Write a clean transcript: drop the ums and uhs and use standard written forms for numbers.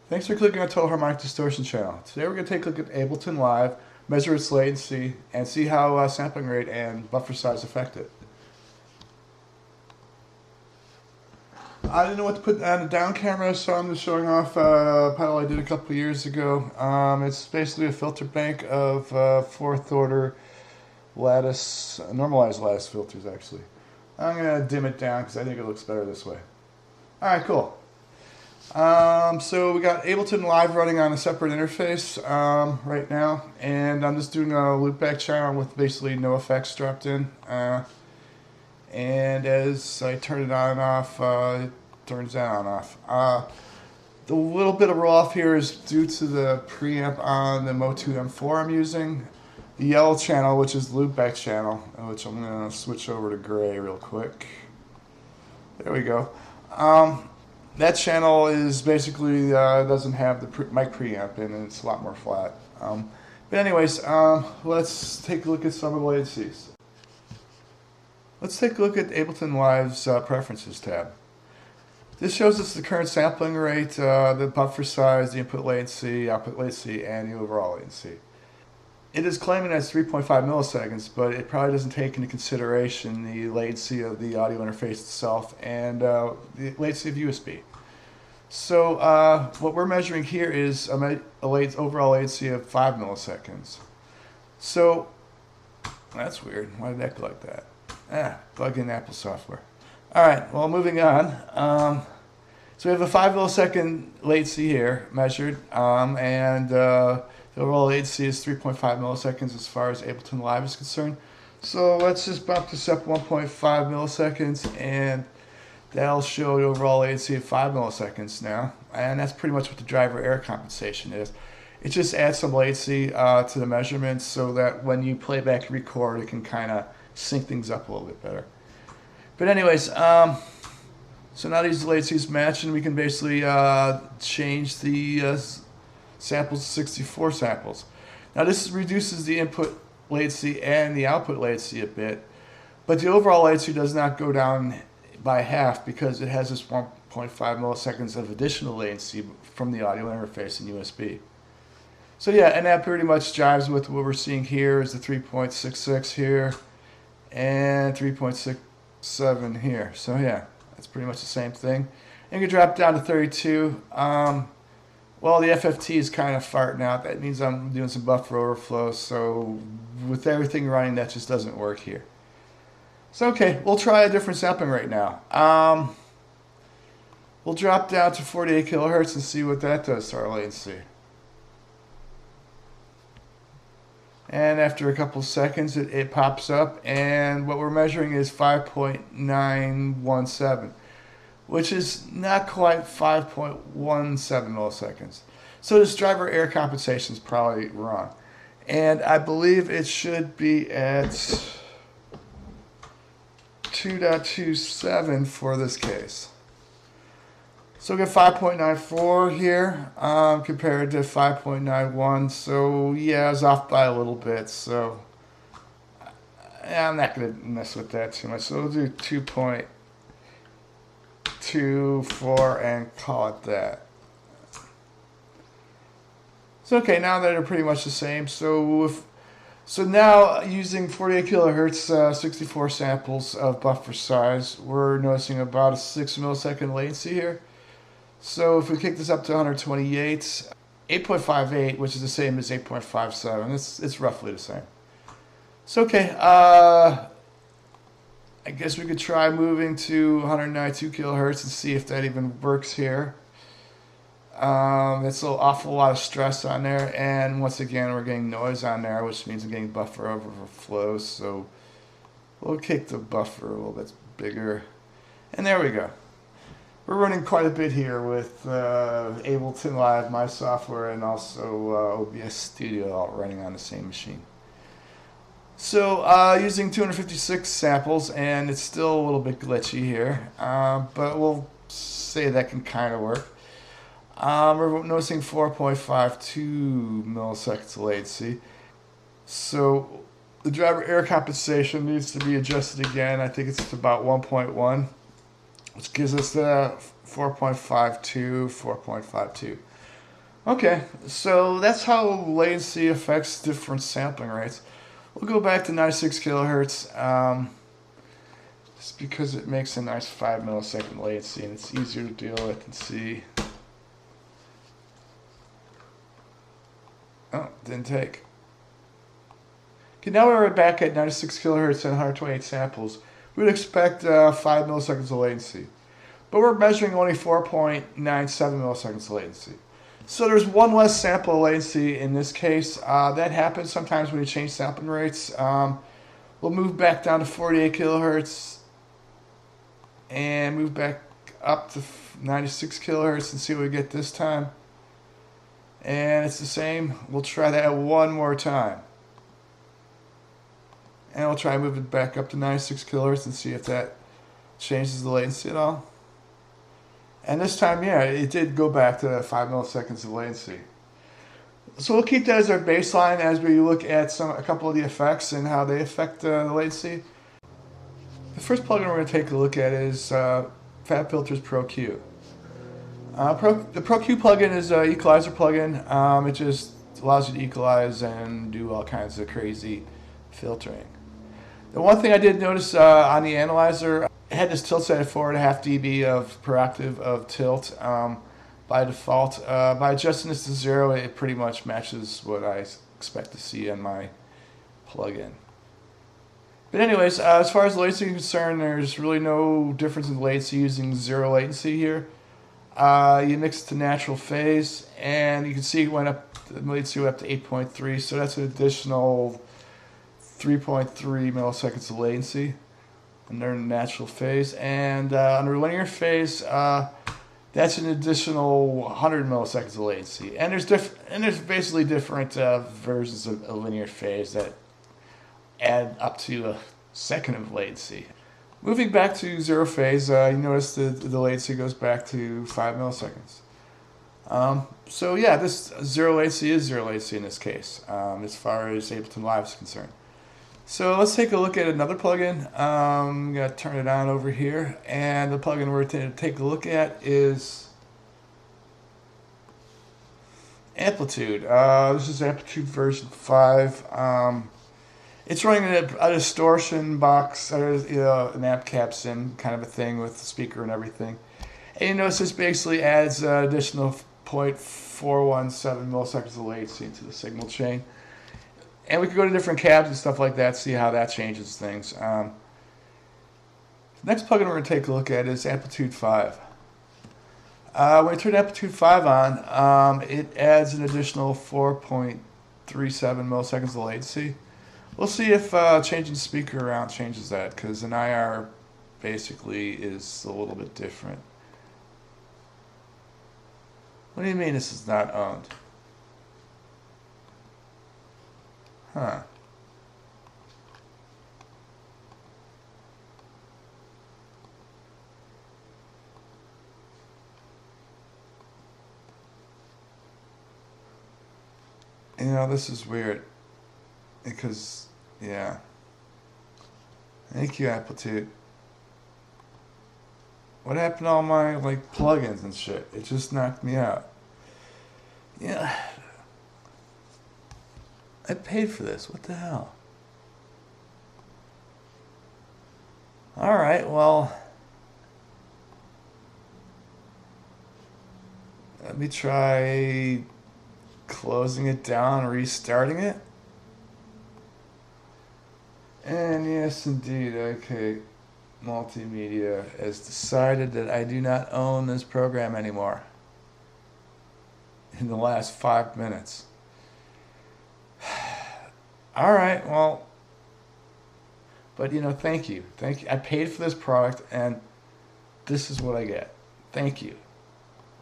Thanks for clicking on Total Harmonic Distortion channel. Today we're going to take a look at Ableton Live, measure its latency, and see how sampling rate and buffer size affect it. I didn't know what to put on the down camera, so I'm just showing off a pedal I did a couple years ago. It's basically a filter bank of fourth order lattice, normalized lattice filters actually. I'm going to dim it down because I think it looks better this way. Alright, cool. So we got Ableton Live running on a separate interface right now, and I'm just doing a loopback channel with basically no effects dropped in. And as I turn it on and off, it turns that on and off. The little bit of roll off here is due to the preamp on the Motu M4 I'm using. The yellow channel, which is the loopback channel, which I'm going to switch over to gray real quick. There we go. That channel is basically doesn't have the mic preamp in, and it's a lot more flat. But anyways, let's take a look at some of the latencies. Let's take a look at Ableton Live's Preferences tab. This shows us the current sampling rate, the buffer size, the input latency, output latency, and the overall latency. It is claiming that it's 3.5 milliseconds, but it probably doesn't take into consideration the latency of the audio interface itself and the latency of USB. So what we're measuring here is a overall latency of 5 milliseconds. So that's weird. Why did that go like that? Plug in Apple software. All right, well, moving on. So we have a 5 millisecond latency here measured, and the overall latency is 3.5 milliseconds as far as Ableton Live is concerned. So let's just bump this up 1.5 milliseconds, and that'll show the overall latency of 5 milliseconds now. And that's pretty much what the driver error compensation is. It just adds some latency to the measurements so that when you play back and record, it can kind of sync things up a little bit better. But anyways, so now these latencies match, and we can basically change the samples to 64 samples. Now this reduces the input latency and the output latency a bit, but the overall latency does not go down by half because it has this 1.5 milliseconds of additional latency from the audio interface and USB. So yeah, and that pretty much jives with what we're seeing here is the 3.66 here and 3.67 here. So yeah, that's pretty much the same thing. And you can drop down to 32. Well, the FFT is kind of farting out. That means I'm doing some buffer overflow. So with everything running, that just doesn't work here. So okay, we'll try a different sampling rate now. We'll drop down to 48 kilohertz and see what that does to our latency. And after a couple seconds, it pops up, and what we're measuring is 5.917, which is not quite 5.17 milliseconds. So this driver error compensation is probably wrong. And I believe it should be at 2.27 for this case. So we get 5.94 here compared to 5.91. So yeah, I was off by a little bit. So I'm not going to mess with that too much. So we'll do 2.24 and call it that. So okay, now they're pretty much the same. So now using 48 kilohertz, 64 samples of buffer size, we're noticing about a 6 millisecond latency here. So if we kick this up to 128, 8.58, which is the same as 8.57, it's roughly the same. So okay, I guess we could try moving to 192 kilohertz and see if that even works here. That's an awful lot of stress on there, and once again we're getting noise on there, which means I'm getting buffer overflow. So we'll kick the buffer a little bit bigger, and there we go. We're running quite a bit here with Ableton Live, my software, and also OBS Studio all running on the same machine. So using 256 samples, and it's still a little bit glitchy here, but we'll say that can kind of work. We're noticing 4.52 milliseconds latency. So the driver error compensation needs to be adjusted again. I think it's about 1.1. which gives us the 4.52, 4.52. Okay, so that's how latency affects different sampling rates. We'll go back to 96 kilohertz, just because it makes a nice 5 millisecond latency and it's easier to deal with and see. Oh, didn't take. Okay, now we're back at 96 kilohertz and 128 samples. We'd expect 5 milliseconds of latency. But we're measuring only 4.97 milliseconds of latency. So there's one less sample latency in this case. That happens sometimes when you change sampling rates. We'll move back down to 48 kilohertz and move back up to 96 kilohertz and see what we get this time. And it's the same. We'll try that one more time. And we'll try moving back up to 96 kilohertz and see if that changes the latency at all. And this time, yeah, it did go back to 5 milliseconds of latency. So we'll keep that as our baseline as we look at a couple of the effects and how they affect the latency. The first plugin we're going to take a look at is FabFilter's Pro-Q. The Pro-Q plugin is an equalizer plugin. It just allows you to equalize and do all kinds of crazy filtering. The one thing I did notice on the analyzer, it had this tilt set at 4.5 dB per octave of tilt by default. By adjusting this to 0, it pretty much matches what I expect to see on my plugin. But anyways, as far as latency is concerned, there's really no difference in latency using 0 latency here. You mix it to natural phase, and you can see it went up, the latency went up to 8.3, so that's an additional 3.3 milliseconds of latency under natural phase. And under linear phase, that's an additional 100 milliseconds of latency. And there's basically different versions of linear phase that add up to a second of latency. Moving back to 0 phase, you notice the latency goes back to 5 milliseconds. So yeah, this 0 latency is 0 latency in this case, as far as Ableton Live is concerned. So let's take a look at another plugin. I'm going to turn it on over here, and the plugin we're going to take a look at is Amplitude. This is Amplitude version 5. It's running a distortion box, an amp cap sim kind of a thing with the speaker and everything. And you notice this basically adds an additional 0.417 milliseconds of latency into the signal chain. And we could go to different cabs and stuff like that, see how that changes things. The next plugin we're going to take a look at is Amplitude 5. When you turn Amplitude 5 on, it adds an additional 4.37 milliseconds of latency. We'll see if changing the speaker around changes that, because an IR basically is a little bit different. What do you mean this is not owned? Huh. You know, this is weird. Because, yeah. Thank you, Amplitude. What happened to all my, plugins and shit? It just knocked me out. Yeah. I paid for this. What the hell? Alright, well. Let me try closing it down, restarting it. And yes, indeed, IK Multimedia has decided that I do not own this program anymore in the last 5 minutes. All right, well, but thank you. I paid for this product, and this is what I get. Thank you.